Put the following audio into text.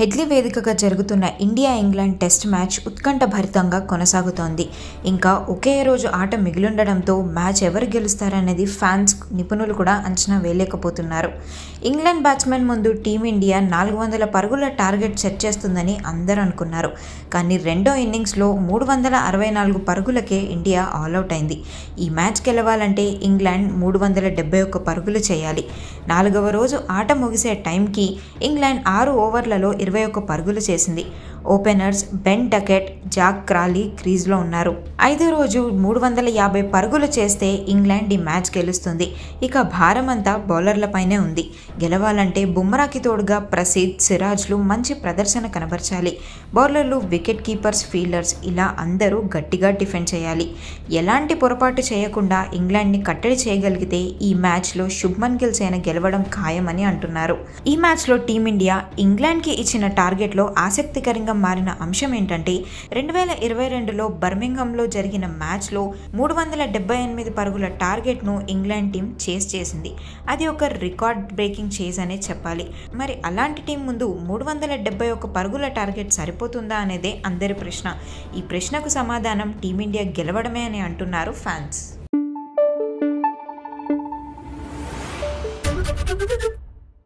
Headley వేదికగా జరుగుతున్న India England test match ఉత్కంఠభరితంగా కొనసాగుతోంది. ఇంకా ఒకే రోజు ఆట మిగిలుండడంతో మ్యాచ్ ఎవరు గెలుస్తారనేది ఫ్యాన్స్, నిపుణులు కూడా అంచనా వేయలేకపోతున్నారు. ఇంగ్లాండ్ బ్యాట్స్మెన్ ముందు టీమిండియా 400 పరుగుల టార్గెట్ సెట్ చేస్తుందని అందరూ అనుకున్నారు. కానీ రెండో ఇన్నింగ్స్లో 364 పరుగులకే ఇండియా ఆల్అవుట్ అయింది. ఈ మ్యాచ్ గెలవాలంటే ఇంగ్లాండ్ 371 పరుగులు చేయాలి. 4వ రోజు ఆట ముగిసే టైంకి ఇంగ్లాండ్ 6 ఓవర్లలో 21 పరుగులు చేసింది. Openers Ben Duckett, Zak Crawley క్రీజ్లో ఉన్నారు. 5వ రోజు 350 పరుగులు చేస్తే ఇంగ్లాండ్ ఈ మ్యాచ్ గెలుస్తుంది. ఇక భారం అంతా బౌలర్లపైనే ఉంది. గెలవాలంటే బుమ్రాకి తోడుగా ప్రసిద్, సిరాజ్లు మంచి ప్రదర్శన కనబరచాలి. బౌలర్లు, వికెట్ కీపర్స్, ఫీల్డర్స్ ఇలా అందరూ గట్టిగా డిఫెండ్ చేయాలి. ఎలాంటి పొరపాటు చేయకుండా ఇంగ్లాండ్ని కట్టడి చేయగలిగితే ఈ మ్యాచ్లో శుభ్మన్ గిల్ సేన గెలవడం ఖాయమని అంటున్నారు. ఈ మ్యాచ్లో టీమిండియా ఇంగ్లాండ్కి ఇచ్చిన టార్గెట్లో ఆసక్తికరంగా మారిన అంశం ఏంటంటే 2022లో బర్మింగ్హామ్లో జరిగిన మ్యాచ్లో 378 పరుగుల టార్గెట్ను ఇంగ్లాండ్ టీం చేస్ చేసింది. అది ఒక రికార్డ్ బ్రేకింగ్ చేజ్ అనే చెప్పాలి. మరి అలాంటి టీం ముందు 371 పరుగుల టార్గెట్ సరిపోతుందా అనేదే అందరి ప్రశ్న. ఈ ప్రశ్నకు సమాధానం టీమిండియా గెలవడమే అని అంటున్నారు ఫ్యాన్స్.